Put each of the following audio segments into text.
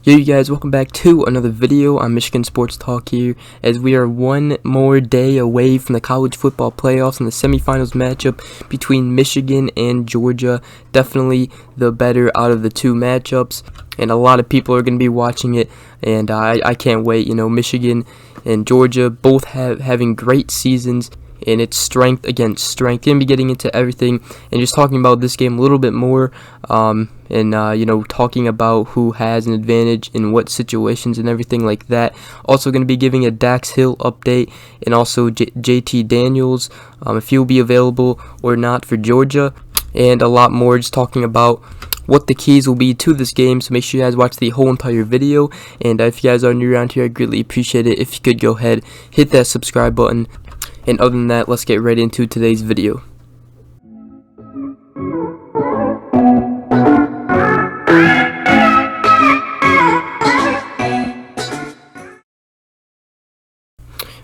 Yo, you guys, welcome back to another video on Michigan Sports Talk here, as we are one more day away from the college football playoffs and the semifinals matchup between Michigan and Georgia. Definitely the better out of the two matchups, and a lot of people are going to be watching it, and I can't wait. Michigan and Georgia both having great seasons, and it's strength against strength. Going to be getting into everything and just talking about this game a little bit more, talking about who has an advantage in what situations and everything like that. Also going to be giving a Daxton Hill update, and also JT Daniels, if he'll be available or not for Georgia, and a lot more, just talking about what the keys will be to this game. So make sure you guys watch the whole entire video, and if you guys are new around here, I greatly appreciate it if you could go ahead, hit that subscribe button. And other than that, let's get right into today's video.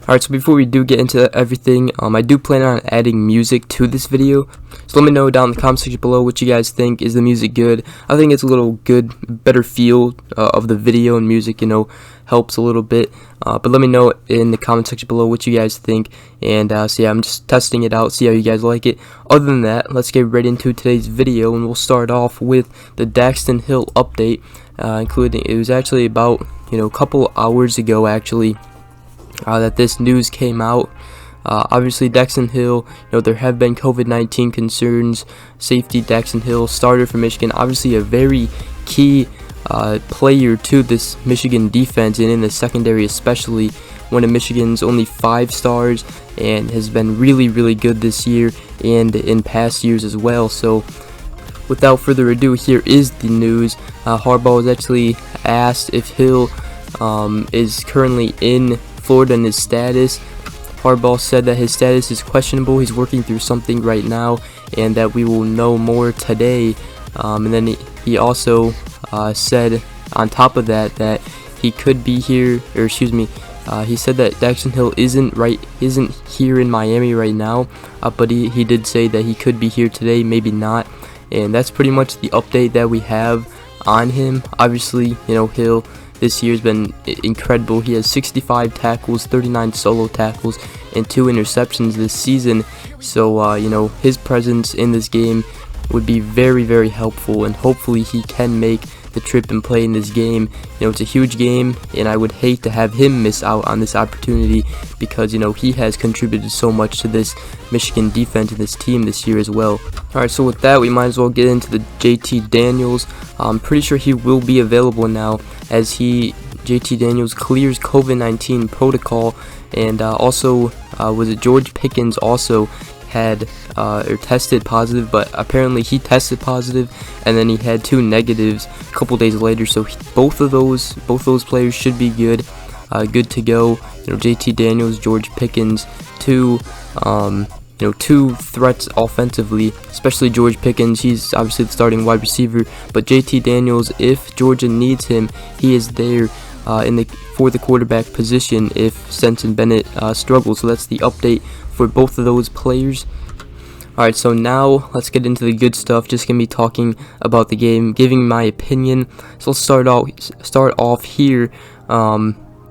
Alright, so before we do get into everything, I do plan on adding music to this video. So let me know down in the comment section below what you guys think. Is the music good? I think it's a little good, better feel of the video, and music, helps a little bit. But let me know in the comment section below what you guys think. And so yeah, I'm just testing it out, see how you guys like it. Other than that, let's get right into today's video, and we'll start off with the Daxton Hill update, including, it was actually about, a couple hours ago actually, that this news came out. Obviously, Daxton Hill, there have been COVID-19 concerns. Safety Daxton Hill, starter for Michigan, obviously a very key player to this Michigan defense, and in the secondary especially. One of Michigan's only 5 stars, and has been really, really good this year and in past years as well. So without further ado, here is the news. Harbaugh was actually asked if Hill is currently in Florida and his status. Harbaugh said that his status is questionable. He's working through something right now, and that we will know more today. And then he also said on top of that he could be here, or excuse me, he said that Daxton Hill isn't here in Miami right now, but he did say that he could be here today, maybe not. And that's pretty much the update that we have on him. Obviously, Hill this year has been incredible. He has 65 tackles, 39 solo tackles, and 2 interceptions this season. So, his presence in this game would be very, very helpful, and hopefully he can make the trip and play in this game. It's a huge game, and I would hate to have him miss out on this opportunity, because, he has contributed so much to this Michigan defense and this team this year as well. Alright, so with that, we might as well get into the JT Daniels. I'm pretty sure he will be available now, as JT Daniels clears COVID-19 protocol, and also was it George Pickens also had or tested positive, but apparently he tested positive, and then he had 2 negatives a couple days later. So both of those players should be good to go. JT Daniels, George Pickens, two threats offensively, especially George Pickens. He's obviously the starting wide receiver, but JT Daniels, if Georgia needs him, he is there for the quarterback position if Stetson Bennett struggles. So that's the update for both of those players. Alright, so now let's get into the good stuff. Just gonna be talking about the game, giving my opinion. So let's start off here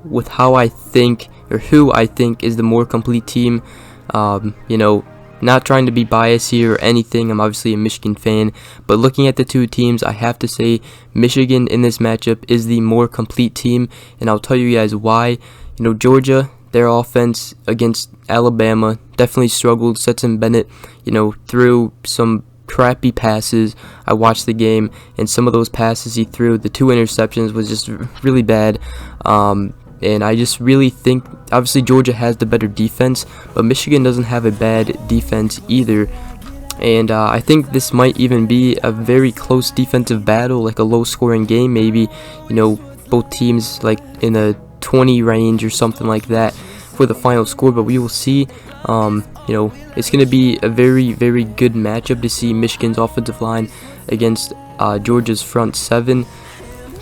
with how I think, or who I think is the more complete team. Not trying to be biased here or anything. I'm obviously a Michigan fan, but looking at the two teams, I have to say Michigan in this matchup is the more complete team, and I'll tell you guys why. Georgia, their offense against Alabama definitely struggled. Stetson Bennett, threw some crappy passes. I watched the game, and some of those passes he threw, the 2 interceptions, was just really bad. And I just really think, obviously Georgia has the better defense, but Michigan doesn't have a bad defense either. And I think this might even be a very close defensive battle, like a low-scoring game maybe. Both teams like in a 20 range or something like that for the final score, but we will see. It's going to be a very, very good matchup to see Michigan's offensive line against Georgia's front 7.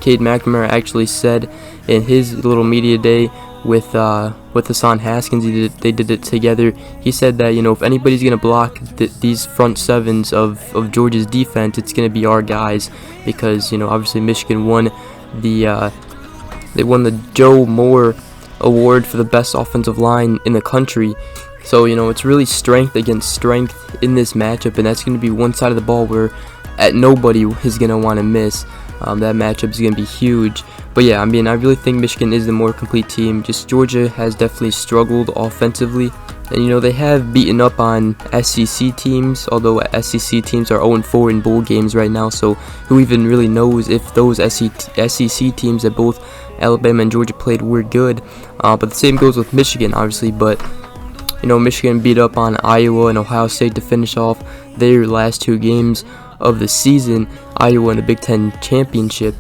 Cade McNamara actually said in his little media day with Hassan Haskins, they did it together. He said that if anybody's gonna block these front 7s of Georgia's defense, it's gonna be our guys, because obviously Michigan won the Joe Moore Award for the best offensive line in the country. So it's really strength against strength in this matchup, and that's going to be one side of the ball where nobody is going to want to miss. That matchup is going to be huge. But yeah, I really think Michigan is the more complete team. Just Georgia has definitely struggled offensively. And they have beaten up on SEC teams, although SEC teams are 0-4 in bowl games right now, so who even really knows if those SEC teams that both Alabama and Georgia played were good. But the same goes with Michigan, obviously. But Michigan beat up on Iowa and Ohio State to finish off their last 2 games of the season. Iowa in the Big Ten championship.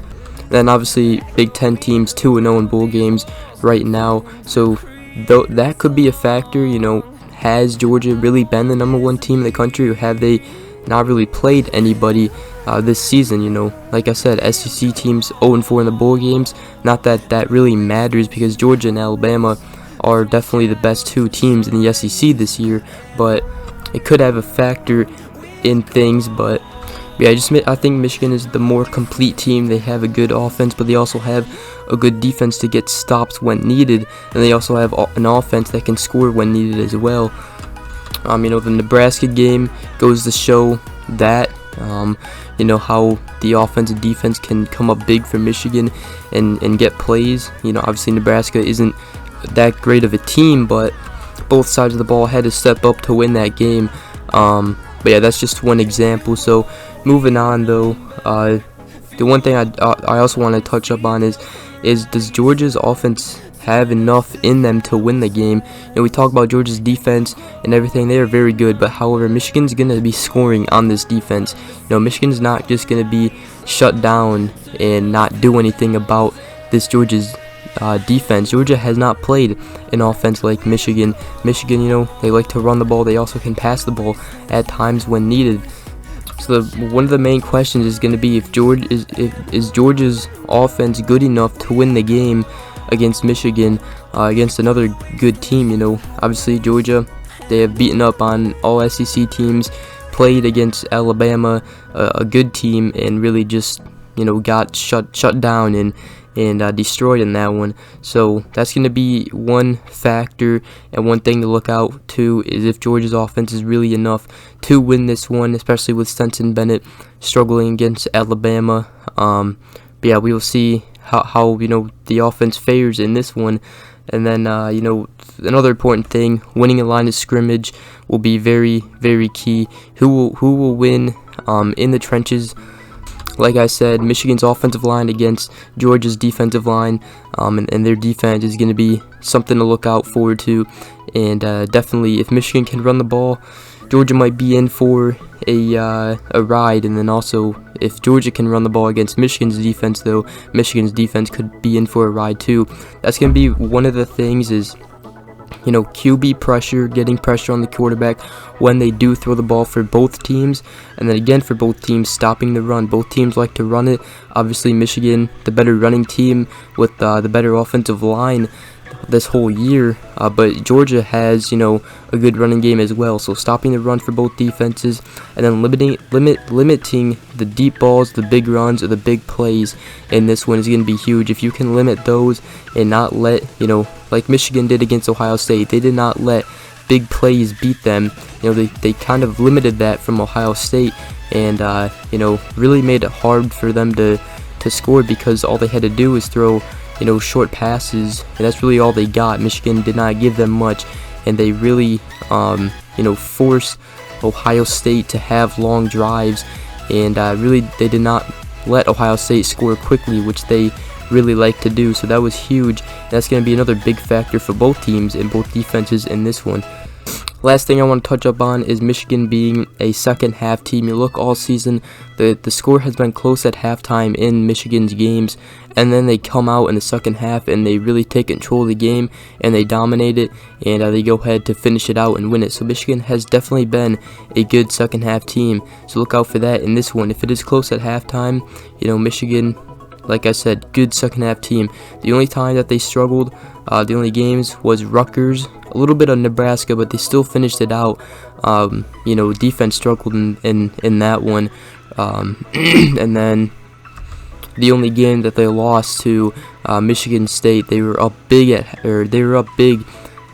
Then obviously Big Ten teams 2-0 in bowl games right now. So that could be a factor. Has Georgia really been the #1 team in the country, or have they not really played anybody this season? Like I said, SEC teams 0-4 in the bowl games. Not that that really matters, because Georgia and Alabama are definitely the best 2 teams in the SEC this year, but it could have a factor in things. But yeah, I think Michigan is the more complete team. They have a good offense, but they also have a good defense to get stops when needed, and they also have an offense that can score when needed as well. The Nebraska game goes to show that how the offense and defense can come up big for Michigan and get plays. Obviously Nebraska isn't that great of a team, but both sides of the ball had to step up to win that game. But yeah, that's just one example. So moving on though, the one thing I also want to touch up on is does Georgia's offense have enough in them to win the game? We talk about Georgia's defense and everything. They are very good, but however, Michigan's going to be scoring on this defense. Michigan's not just going to be shut down and not do anything about this Georgia's defense. Georgia has not played an offense like Michigan. Michigan, they like to run the ball. They also can pass the ball at times when needed. So one of the main questions is going to be if Georgia's offense good enough to win the game against Michigan, against another good team. Obviously Georgia, they have beaten up on all SEC teams, played against Alabama, a good team, and really just got shut down and destroyed in that one. So that's going to be one factor, and one thing to look out to is if Georgia's offense is really enough to win this one, especially with Stetson Bennett struggling against Alabama. But yeah, we will see how the offense fares in this one. And then another important thing, winning a line of scrimmage will be very, very key. Who will win in the trenches? Like I said, Michigan's offensive line against Georgia's defensive line, and their defense is going to be something to look out forward to. And definitely, if Michigan can run the ball, Georgia might be in for a ride. And then also, if Georgia can run the ball against Michigan's defense, though, Michigan's defense could be in for a ride too. That's going to be one of the things is QB pressure, getting pressure on the quarterback when they do throw the ball for both teams, and then again for both teams stopping the run. Both teams like to run it. Obviously Michigan, the better running team with the better offensive line this whole year, but Georgia has a good running game as well. So stopping the run for both defenses, and then limiting the deep balls, the big runs, or the big plays in this one is going to be huge. If you can limit those and not let like Michigan did against Ohio State, they did not let big plays beat them. They kind of limited that from Ohio State, and really made it hard for them to score, because all they had to do was throw short passes, and that's really all they got. Michigan did not give them much, and they really forced Ohio State to have long drives, and really they did not let Ohio State score quickly, which they really like to do. So that was huge. That's going to be another big factor for both teams and both defenses in this one. Last thing I want to touch up on is Michigan being a second half team. You look all season, the score has been close at halftime in Michigan's games, and then they come out in the second half and they really take control of the game and they dominate it, and they go ahead to finish it out and win it. So Michigan has definitely been a good second half team, so look out for that in this one. If it is close at halftime, Michigan, like I said, good second half team. The only time that they struggled, the only games was Rutgers, a little bit of Nebraska, but they still finished it out. Defense struggled in that one. And then the only game that they lost to Michigan State. They were up big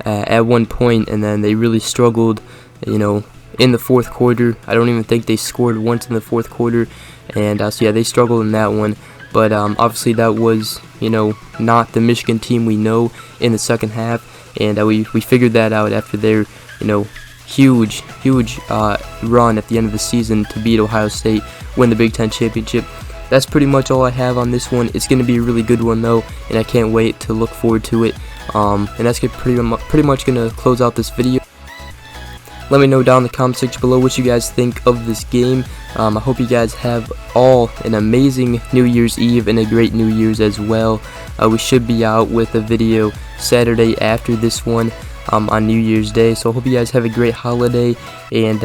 at one point, and then they really struggled, you know, in the fourth quarter. I don't even think they scored once in the fourth quarter, and so yeah, they struggled in that one. But obviously that was, you know, not the Michigan team we know in the second half, and we figured that out after their, you know, huge run at the end of the season to beat Ohio State, win the Big Ten championship. That's pretty much all I have on this one. It's going to be a really good one though, and I can't wait to look forward to it. And that's pretty much going to close out this video. Let me know down in the comment section below what you guys think of this game. I hope you guys have all an amazing New Year's Eve and a great New Year's as well. We should be out with a video Saturday after this one on New Year's Day. So I hope you guys have a great holiday, and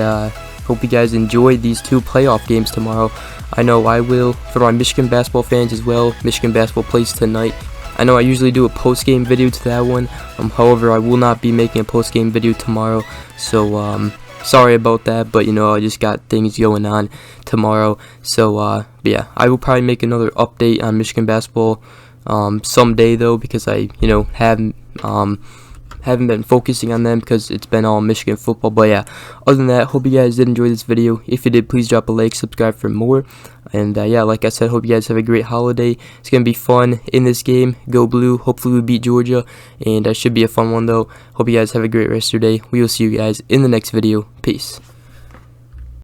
hope you guys enjoy these two playoff games tomorrow. I know I will. For my Michigan basketball fans as well, Michigan basketball plays tonight. I know I usually do a post-game video to that one. However, I will not be making a post-game video tomorrow. So sorry about that, but you know, I just got things going on tomorrow. So but yeah, I will probably make another update on Michigan basketball someday though, because I, you know, haven't been focusing on them because it's been all Michigan football. But yeah, other than that, hope you guys did enjoy this video. If you did, please drop a like, subscribe for more. And yeah, like I said, hope you guys have a great holiday. It's gonna be fun in this game. Go Blue. Hopefully we beat Georgia, and should be a fun one though. Hope you guys have a great rest of your day. We will see you guys in the next video. Peace.